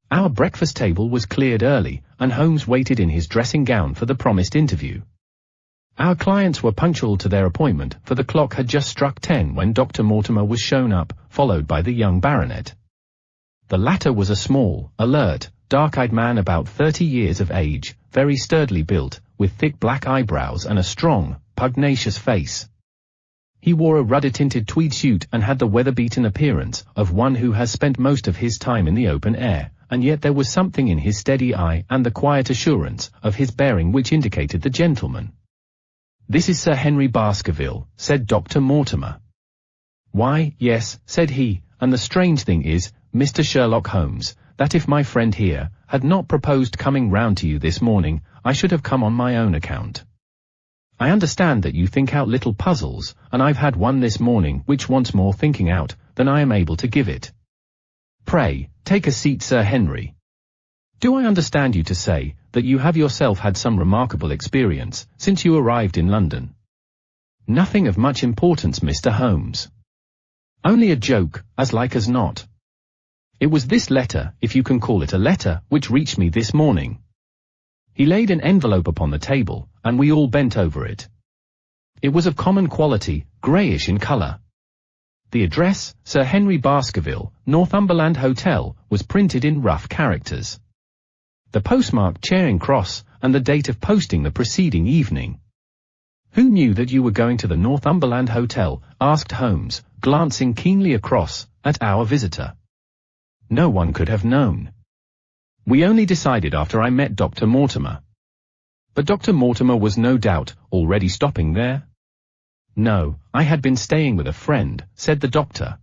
Our breakfast table was cleared early, and Holmes waited in his dressing gown for the promised interview. Our clients were punctual to their appointment, for the clock had just struck 10 when Dr. Mortimer was shown up, followed by the young baronet. The latter was a small, alert, dark-eyed man about 30 years of age, very sturdily built, with thick black eyebrows and a strong, pugnacious face. He wore a ruddy-tinted tweed suit and had the weather-beaten appearance of one who has spent most of his time in the open air, and yet there was something in his steady eye and the quiet assurance of his bearing which indicated the gentleman. "This is Sir Henry Baskerville," said Dr. Mortimer. "Why, yes," said he, "and the strange thing is, Mr. Sherlock Holmes, that if my friend here had not proposed coming round to you this morning, I should have come on my own account. I understand that you think out little puzzles, and I've had one this morning which wants more thinking out than I am able to give it. Pray, take a seat, Sir Henry. Do I understand you to say that you have yourself had some remarkable experience since you arrived in London?" "Nothing of much importance, Mr. Holmes. Only a joke, as like as not. It was this letter, if you can call it a letter, which reached me this morning." He laid an envelope upon the table, and we all bent over it. It was of common quality, greyish in colour. The address, Sir Henry Baskerville, Northumberland Hotel, was printed in rough characters. The postmark Charing Cross, and the date of posting the preceding evening. "Who knew that you were going to the Northumberland Hotel?" asked Holmes, glancing keenly across at our visitor. "No one could have known. We only decided after I met Dr. Mortimer." "But Dr. Mortimer was no doubt already stopping there?" "No, I had been staying with a friend," said the doctor.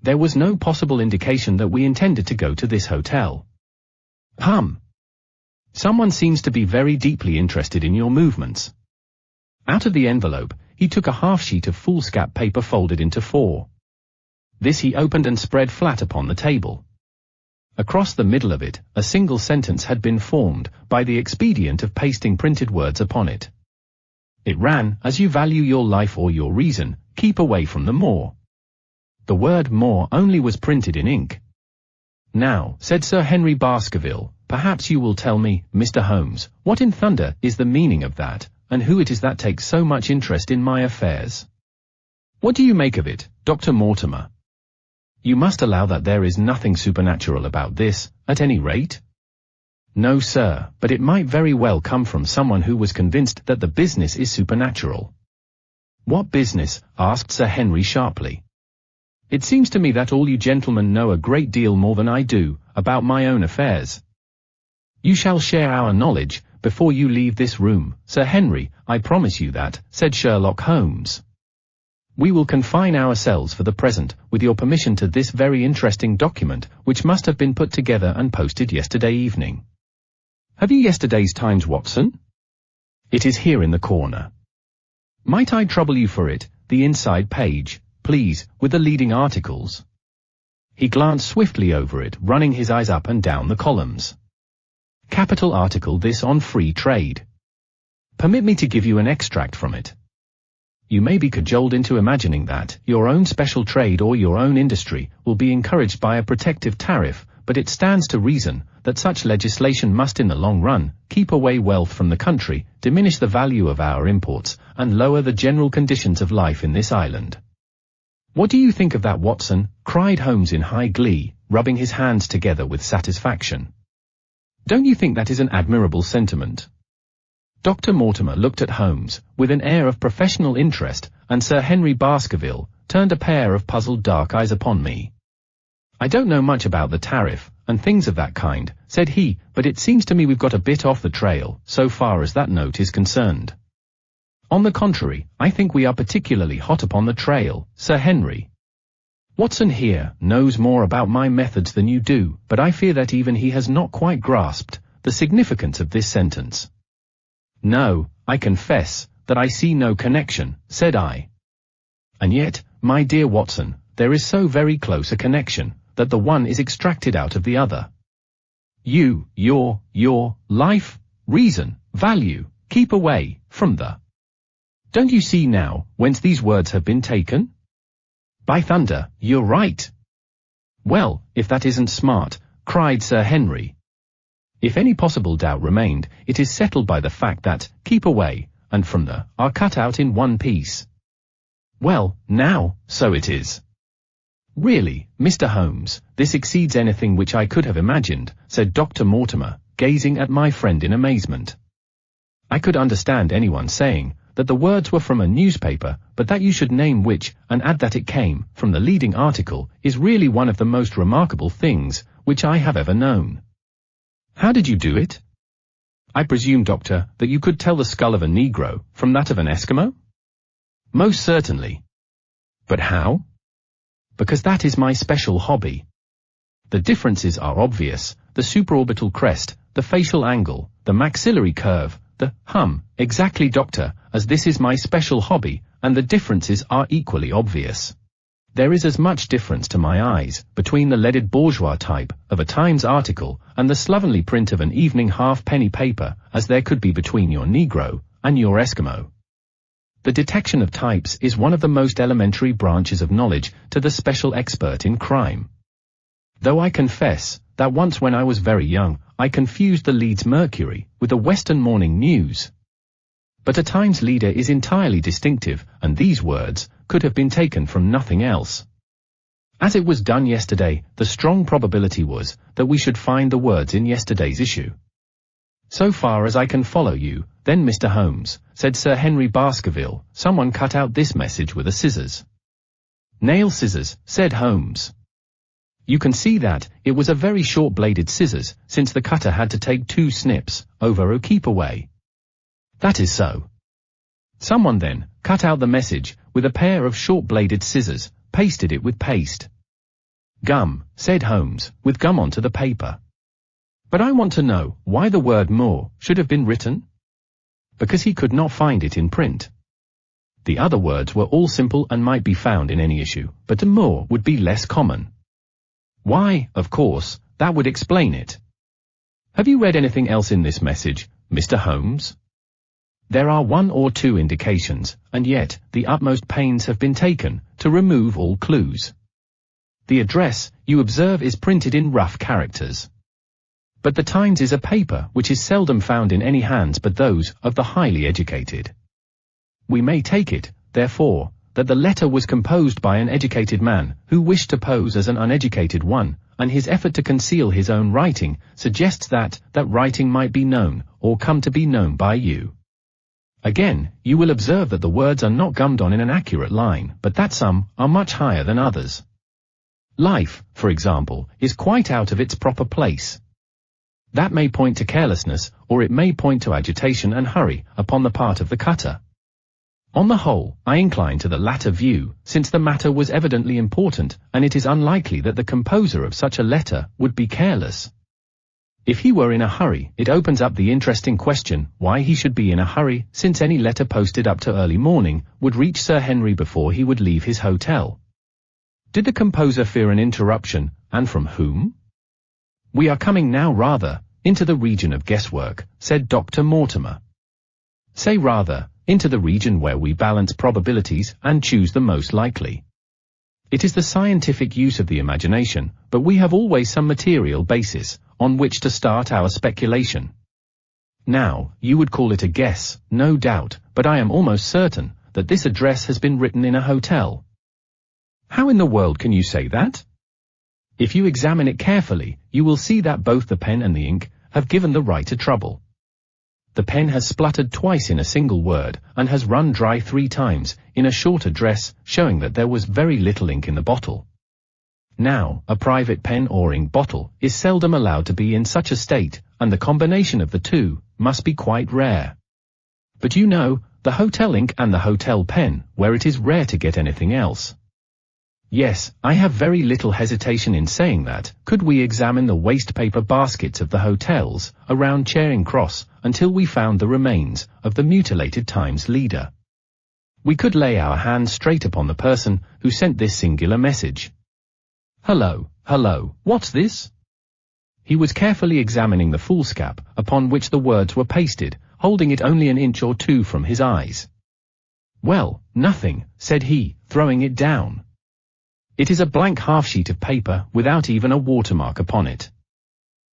"There was no possible indication that we intended to go to this hotel." Someone seems to be very deeply interested in your movements." Out of the envelope, he took a half-sheet of foolscap paper folded into 4. This he opened and spread flat upon the table. Across the middle of it, a single sentence had been formed by the expedient of pasting printed words upon it. It ran, "As you value your life or your reason, keep away from the moor." The word "moor" only was printed in ink. "Now," said Sir Henry Baskerville, "perhaps you will tell me, Mr. Holmes, what in thunder is the meaning of that, and who it is that takes so much interest in my affairs. What do you make of it, Dr. Mortimer? You must allow that there is nothing supernatural about this, at any rate?" "No, sir, but it might very well come from someone who was convinced that the business is supernatural." "What business?" asked Sir Henry sharply. "It seems to me that all you gentlemen know a great deal more than I do about my own affairs." "You shall share our knowledge before you leave this room, Sir Henry, I promise you that," said Sherlock Holmes. "We will confine ourselves for the present, with your permission, to this very interesting document, which must have been put together and posted yesterday evening. Have you yesterday's Times, Watson?" "It is here in the corner." "Might I trouble you for it, the inside page, please, with the leading articles?" He glanced swiftly over it, running his eyes up and down the columns. "Capital article this on free trade. Permit me to give you an extract from it. You may be cajoled into imagining that your own special trade or your own industry will be encouraged by a protective tariff, but it stands to reason that such legislation must in the long run keep away wealth from the country, diminish the value of our imports, and lower the general conditions of life in this island." "What do you think of that, Watson?" cried Holmes in high glee, rubbing his hands together with satisfaction. "Don't you think that is an admirable sentiment?" Dr. Mortimer looked at Holmes with an air of professional interest, and Sir Henry Baskerville turned a pair of puzzled dark eyes upon me. "I don't know much about the tariff, and things of that kind," said he, "but it seems to me we've got a bit off the trail, so far as that note is concerned." "On the contrary, I think we are particularly hot upon the trail, Sir Henry. Watson here knows more about my methods than you do, but I fear that even he has not quite grasped the significance of this sentence." "No, I confess that I see no connection," said I. "And yet, my dear Watson, there is so very close a connection, that the one is extracted out of the other. Your life, reason, value, keep away from the. Don't you see now whence these words have been taken? By thunder, you're right." "Well, if that isn't smart," cried Sir Henry. If any possible doubt remained, it is settled by the fact that keep away and from the are cut out in one piece. Well, now, so it is. Really, Mr. Holmes, this exceeds anything which I could have imagined, said Dr. Mortimer, gazing at my friend in amazement. I could understand anyone saying that the words were from a newspaper, but that you should name which, and add that it came from the leading article, is really one of the most remarkable things which I have ever known. How did you do it? I presume, Doctor, that you could tell the skull of a Negro from that of an Eskimo? Most certainly. But how? Because that is my special hobby. The differences are obvious: the supraorbital crest, the facial angle, the maxillary curve, exactly, Doctor, as this is my special hobby, and the differences are equally obvious. There is as much difference to my eyes between the leaded bourgeois type of a Times article and the slovenly print of an evening halfpenny paper as there could be between your Negro and your Eskimo. The detection of types is one of the most elementary branches of knowledge to the special expert in crime. Though I confess that once when I was very young, I confused the Leeds Mercury with the Western Morning News. But a Times leader is entirely distinctive, and these words could have been taken from nothing else. As it was done yesterday, the strong probability was that we should find the words in yesterday's issue. So far as I can follow you, then, Mr. Holmes, said Sir Henry Baskerville, someone cut out this message with a scissors. Nail scissors, said Holmes. You can see that it was a very short-bladed scissors, since the cutter had to take 2 snips over or keep away. That is so. Someone then cut out the message with a pair of short-bladed scissors, pasted it with paste. Gum, said Holmes, with gum onto the paper. But I want to know why the word more should have been written? Because he could not find it in print. The other words were all simple and might be found in any issue, but the more would be less common. Why, of course, that would explain it. Have you read anything else in this message, Mr. Holmes? There are 1 or 2 indications, and yet the utmost pains have been taken to remove all clues. The address, you observe, is printed in rough characters. But the Times is a paper which is seldom found in any hands but those of the highly educated. We may take it, therefore, that the letter was composed by an educated man who wished to pose as an uneducated one, and his effort to conceal his own writing suggests that writing might be known or come to be known by you. Again, you will observe that the words are not gummed on in an accurate line, but that some are much higher than others. Life, for example, is quite out of its proper place. That may point to carelessness, or it may point to agitation and hurry upon the part of the cutter. On the whole, I incline to the latter view, since the matter was evidently important, and it is unlikely that the composer of such a letter would be careless. If he were in a hurry, it opens up the interesting question why he should be in a hurry, since any letter posted up to early morning would reach Sir Henry before he would leave his hotel. Did the composer fear an interruption, and from whom? We are coming now rather into the region of guesswork, said Dr. Mortimer. Say rather, into the region where we balance probabilities and choose the most likely. It is the scientific use of the imagination, but we have always some material basis on which to start our speculation. Now, you would call it a guess, no doubt, but I am almost certain that this address has been written in a hotel. How in the world can you say that? If you examine it carefully, you will see that both the pen and the ink have given the writer trouble. The pen has spluttered twice in a single word, and has run dry 3 times in a short address, showing that there was very little ink in the bottle. Now, a private pen or ink bottle is seldom allowed to be in such a state, and the combination of the two must be quite rare. But you know, the hotel ink and the hotel pen, where it is rare to get anything else. Yes, I have very little hesitation in saying that, could we examine the waste paper baskets of the hotels around Charing Cross until we found the remains of the mutilated Times leader, we could lay our hands straight upon the person who sent this singular message. Hello, what's this? He was carefully examining the foolscap upon which the words were pasted, holding it only an inch or 2 from his eyes. Well, nothing, said he, throwing it down. It is a blank half-sheet of paper without even a watermark upon it.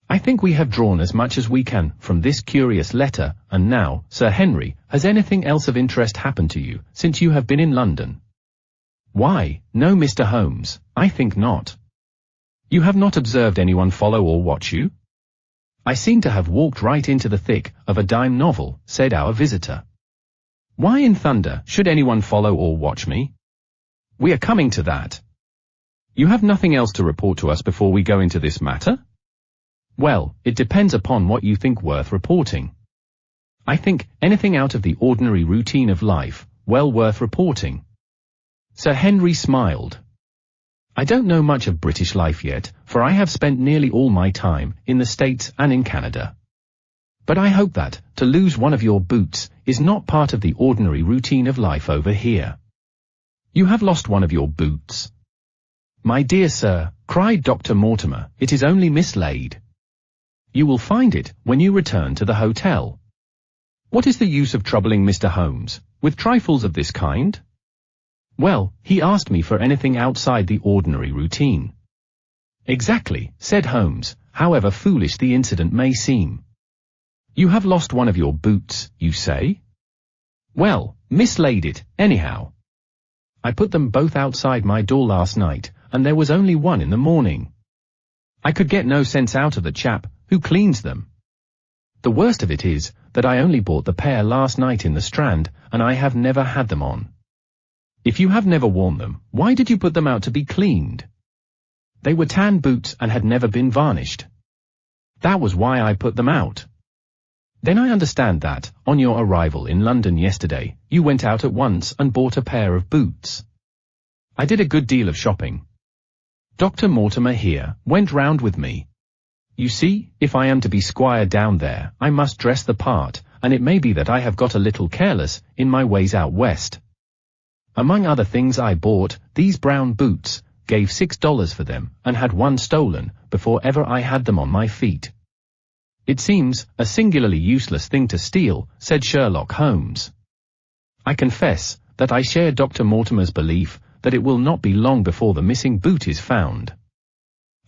I think we have drawn as much as we can from this curious letter, and now, Sir Henry, has anything else of interest happened to you since you have been in London? Why, no, Mr. Holmes, I think not. You have not observed anyone follow or watch you? I seem to have walked right into the thick of a dime novel, said our visitor. Why in thunder should anyone follow or watch me? We are coming to that. You have nothing else to report to us before we go into this matter? Well, it depends upon what you think worth reporting. I think anything out of the ordinary routine of life, well worth reporting. Sir Henry smiled. I don't know much of British life yet, for I have spent nearly all my time in the States and in Canada. But I hope that, to lose one of your boots, is not part of the ordinary routine of life over here. You have lost one of your boots. My dear sir, cried Dr. Mortimer, it is only mislaid. You will find it when you return to the hotel. What is the use of troubling Mr. Holmes with trifles of this kind? Well, he asked me for anything outside the ordinary routine. Exactly, said Holmes, however foolish the incident may seem. You have lost one of your boots, you say? Well, mislaid it, anyhow. I put them both outside my door last night, and there was only one in the morning. I could get no sense out of the chap who cleans them. The worst of it is that I only bought the pair last night in the Strand, and I have never had them on. If you have never worn them, why did you put them out to be cleaned? They were tan boots and had never been varnished. That was why I put them out. Then I understand that, on your arrival in London yesterday, you went out at once and bought a pair of boots. I did a good deal of shopping. Dr. Mortimer here went round with me. You see, if I am to be squire down there, I must dress the part, and it may be that I have got a little careless in my ways out west. Among other things I bought these brown boots, gave $6 for them, and had one stolen before ever I had them on my feet. It seems a singularly useless thing to steal, said Sherlock Holmes. I confess that I share Dr. Mortimer's belief that it will not be long before the missing boot is found.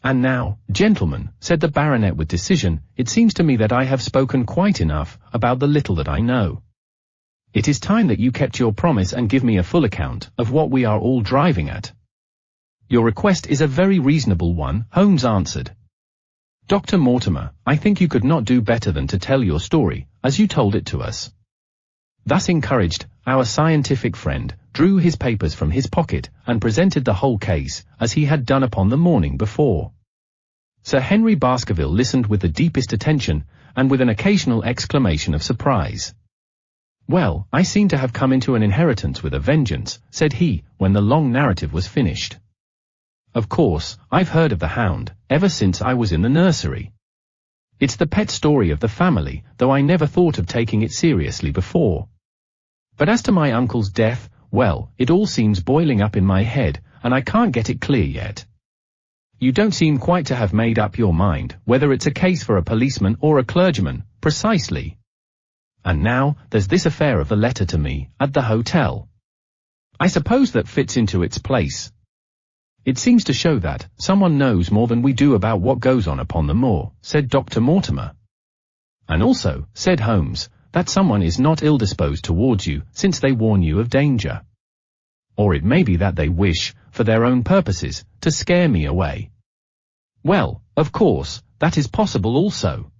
And now, gentlemen, said the baronet with decision, it seems to me that I have spoken quite enough about the little that I know. It is time that you kept your promise and give me a full account of what we are all driving at. Your request is a very reasonable one, Holmes answered. Dr. Mortimer, I think you could not do better than to tell your story, as you told it to us. Thus encouraged, our scientific friend drew his papers from his pocket and presented the whole case, as he had done upon the morning before. Sir Henry Baskerville listened with the deepest attention, and with an occasional exclamation of surprise. Well, I seem to have come into an inheritance with a vengeance, said he, when the long narrative was finished. Of course, I've heard of the Hound, ever since I was in the nursery. It's the pet story of the family, though I never thought of taking it seriously before. But as to my uncle's death, well, it all seems boiling up in my head, and I can't get it clear yet. You don't seem quite to have made up your mind, whether it's a case for a policeman or a clergyman, precisely. And now, there's this affair of the letter to me, at the hotel. I suppose that fits into its place. It seems to show that someone knows more than we do about what goes on upon the moor, said Dr. Mortimer. And also, said Holmes, that someone is not ill-disposed towards you, since they warn you of danger. Or it may be that they wish, for their own purposes, to scare me away. Well, of course, that is possible also.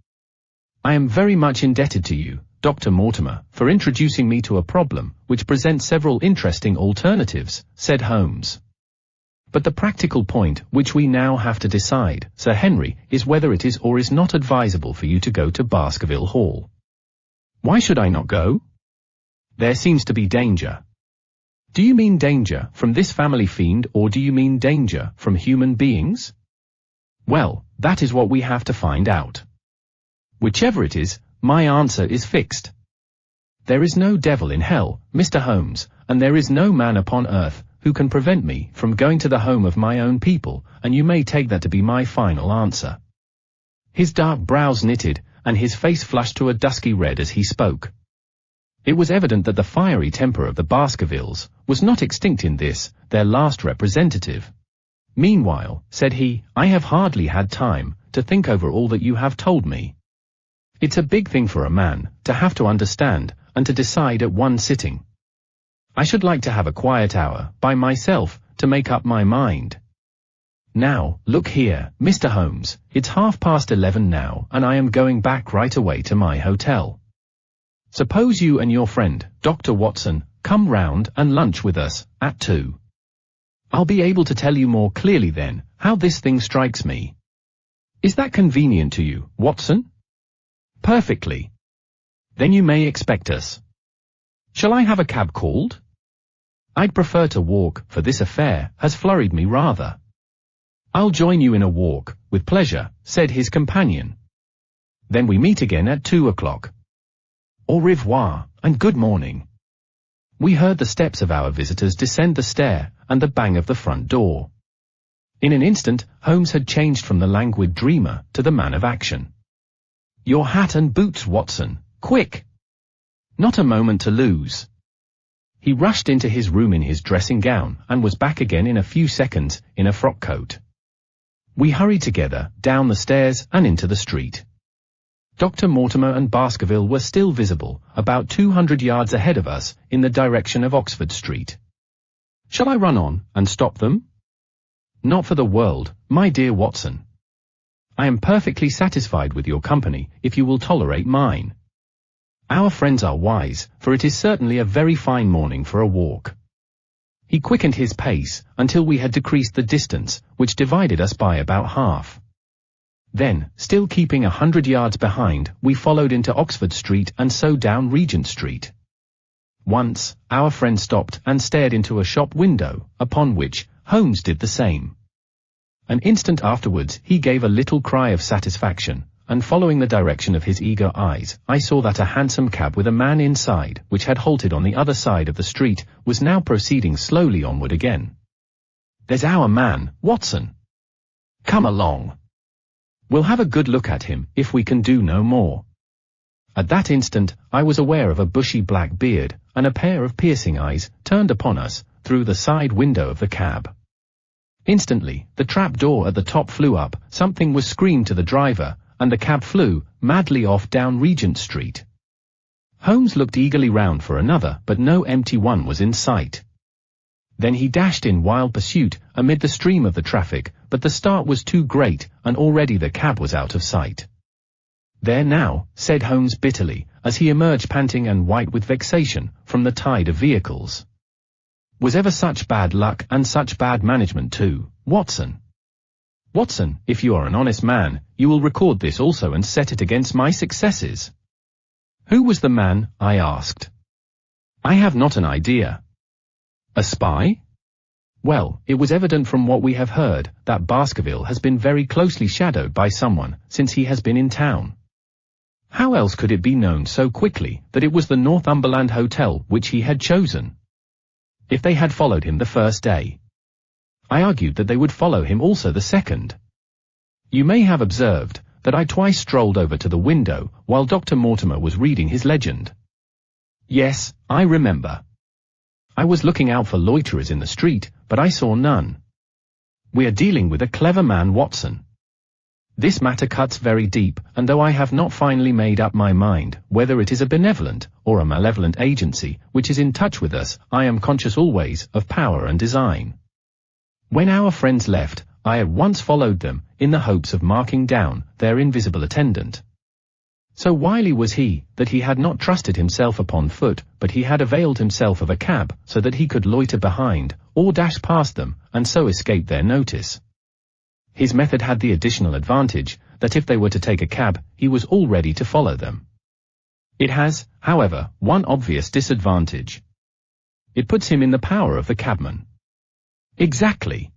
I am very much indebted to you, Dr. Mortimer, for introducing me to a problem which presents several interesting alternatives, said Holmes. But the practical point which we now have to decide, Sir Henry, is whether it is or is not advisable for you to go to Baskerville Hall. Why should I not go? There seems to be danger. Do you mean danger from this family fiend, or do you mean danger from human beings? Well, that is what we have to find out. Whichever it is, my answer is fixed. There is no devil in hell, Mr. Holmes, and there is no man upon earth who can prevent me from going to the home of my own people, and you may take that to be my final answer. His dark brows knitted, and his face flushed to a dusky red as he spoke. It was evident that the fiery temper of the Baskervilles was not extinct in this, their last representative. Meanwhile, said he, I have hardly had time to think over all that you have told me. It's a big thing for a man, to have to understand, and to decide at one sitting. I should like to have a quiet hour, by myself, to make up my mind. Now, look here, Mr. Holmes, it's 11:30 now, and I am going back right away to my hotel. Suppose you and your friend, Dr. Watson, come round and lunch with us, at 2. I'll be able to tell you more clearly then, how this thing strikes me. Is that convenient to you, Watson? Perfectly. Then you may expect us. Shall I have a cab called? I'd prefer to walk, for this affair has flurried me rather. I'll join you in a walk, with pleasure, said his companion. Then we meet again at 2 o'clock. Au revoir, and good morning. We heard the steps of our visitors descend the stair, and the bang of the front door. In an instant, Holmes had changed from the languid dreamer to the man of action. Your hat and boots, Watson, quick! Not a moment to lose. He rushed into his room in his dressing gown, and was back again in a few seconds, in a frock coat. We hurried together, down the stairs and into the street. Dr. Mortimer and Baskerville were still visible, about 200 yards ahead of us, in the direction of Oxford Street. Shall I run on, and stop them? Not for the world, my dear Watson. I am perfectly satisfied with your company, if you will tolerate mine. Our friends are wise, for it is certainly a very fine morning for a walk. He quickened his pace, until we had decreased the distance, which divided us by about half. Then, still keeping 100 yards behind, we followed into Oxford Street and so down Regent Street. Once, our friend stopped and stared into a shop window, upon which Holmes did the same. An instant afterwards he gave a little cry of satisfaction, and following the direction of his eager eyes, I saw that a hansom cab with a man inside, which had halted on the other side of the street, was now proceeding slowly onward again. There's our man, Watson. Come along. We'll have a good look at him, if we can do no more. At that instant, I was aware of a bushy black beard, and a pair of piercing eyes, turned upon us, through the side window of the cab. Instantly, the trap door at the top flew up, something was screamed to the driver, and the cab flew, madly off down Regent Street. Holmes looked eagerly round for another, but no empty one was in sight. Then he dashed in wild pursuit, amid the stream of the traffic, but the start was too great, and already the cab was out of sight. There now, said Holmes bitterly, as he emerged panting and white with vexation, from the tide of vehicles. Was ever such bad luck, and such bad management too, Watson? Watson, if you are an honest man, you will record this also and set it against my successes. Who was the man? I asked. I have not an idea. A spy? Well, it was evident from what we have heard, that Baskerville has been very closely shadowed by someone, since he has been in town. How else could it be known so quickly, that it was the Northumberland Hotel which he had chosen? If they had followed him the first day, I argued that they would follow him also the second. You may have observed, that I twice strolled over to the window, while Dr. Mortimer was reading his legend. Yes, I remember. I was looking out for loiterers in the street, but I saw none. We are dealing with a clever man, Watson. This matter cuts very deep, and though I have not finally made up my mind, whether it is a benevolent, or a malevolent agency, which is in touch with us, I am conscious always, of power and design. When our friends left, I at once followed them, in the hopes of marking down their invisible attendant. So wily was he, that he had not trusted himself upon foot, but he had availed himself of a cab, so that he could loiter behind, or dash past them, and so escape their notice. His method had the additional advantage, that if they were to take a cab, he was all ready to follow them. It has, however, one obvious disadvantage. It puts him in the power of the cabman. Exactly.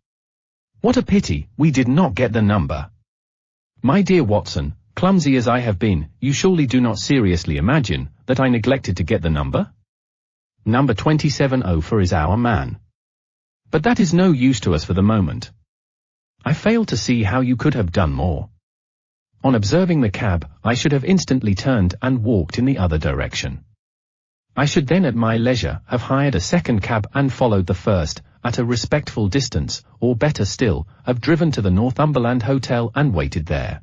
What a pity, we did not get the number. My dear Watson, clumsy as I have been, you surely do not seriously imagine, that I neglected to get the number? Number 2704 is our man. But that is no use to us for the moment. I fail to see how you could have done more. On observing the cab, I should have instantly turned and walked in the other direction. I should then at my leisure have hired a second cab and followed the first, at a respectful distance, or better still, have driven to the Northumberland Hotel and waited there.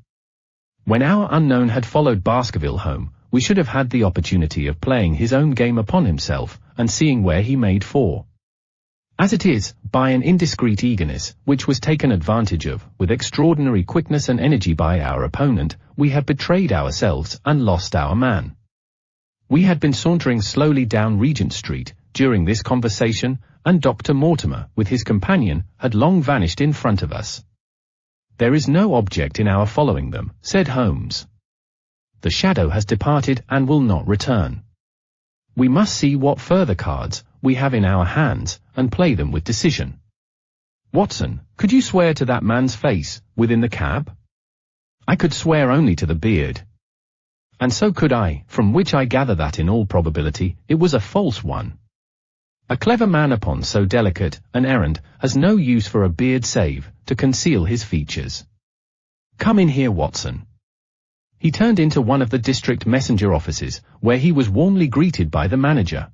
When our unknown had followed Baskerville home, we should have had the opportunity of playing his own game upon himself, and seeing where he made for. As it is, by an indiscreet eagerness, which was taken advantage of, with extraordinary quickness and energy by our opponent, we have betrayed ourselves and lost our man. We had been sauntering slowly down Regent Street, during this conversation, and Dr. Mortimer, with his companion, had long vanished in front of us. "There is no object in our following them," said Holmes. "The shadow has departed and will not return. We must see what further cards we have in our hands, and play them with decision. Watson, could you swear to that man's face, within the cab?" "I could swear only to the beard." "And so could I, from which I gather that in all probability, it was a false one. A clever man upon so delicate an errand has no use for a beard save to conceal his features. Come in here, Watson." He turned into one of the district messenger offices, where he was warmly greeted by the manager.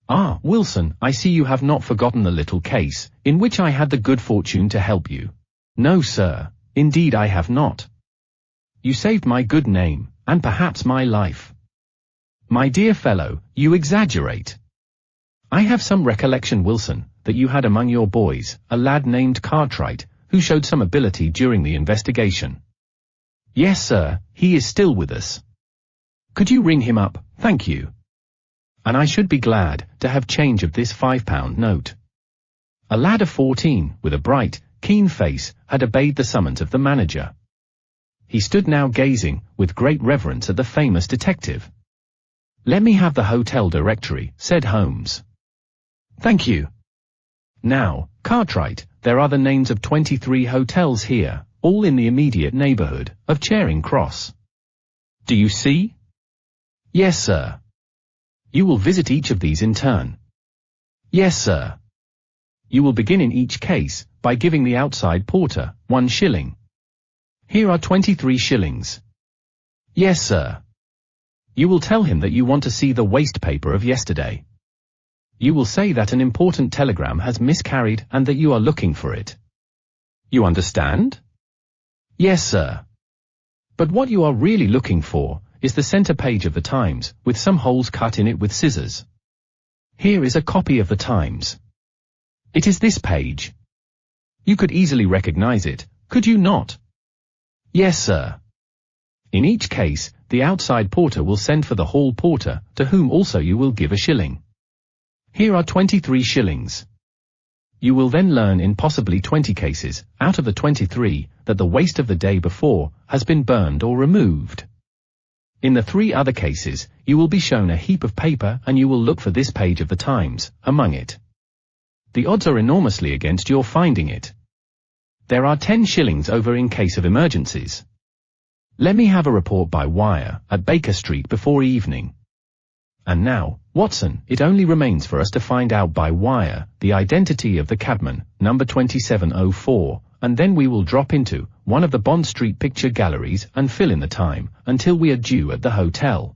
"Ah, Wilson, I see you have not forgotten the little case, in which I had the good fortune to help you." "No, sir, indeed I have not." "You saved my good name, and perhaps my life." "My dear fellow, you exaggerate." "I have some recollection, Wilson, that you had among your boys a lad named Cartwright, who showed some ability during the investigation." "Yes, sir, he is still with us." "Could you ring him up, thank you? And I should be glad to have change of this £5 note." A lad of 14, with a bright, keen face, had obeyed the summons of the manager. He stood now gazing, with great reverence, at the famous detective. "Let me have the hotel directory," said Holmes. "Thank you. Now, Cartwright, there are the names of 23 hotels here, all in the immediate neighborhood of Charing Cross. Do you see?" "Yes, sir." "You will visit each of these in turn." "Yes, sir." "You will begin in each case by giving the outside porter 1 shilling. Here are 23 shillings. "Yes, sir." "You will tell him that you want to see the waste paper of yesterday. You will say that an important telegram has miscarried and that you are looking for it. You understand?" "Yes, sir." "But what you are really looking for is the center page of the Times, with some holes cut in it with scissors. Here is a copy of the Times. It is this page. You could easily recognize it, could you not?" "Yes, sir." "In each case, the outside porter will send for the hall porter, to whom also you will give a shilling. Here are 23 shillings. You will then learn in possibly 20 cases, out of the 23, that the waste of the day before has been burned or removed. In the 3 other cases, you will be shown a heap of paper and you will look for this page of the Times, among it. The odds are enormously against your finding it. There are 10 shillings over in case of emergencies. Let me have a report by wire, at Baker Street before evening. And now, Watson, it only remains for us to find out by wire the identity of the cabman, number 2704, and then we will drop into one of the Bond Street picture galleries and fill in the time until we are due at the hotel.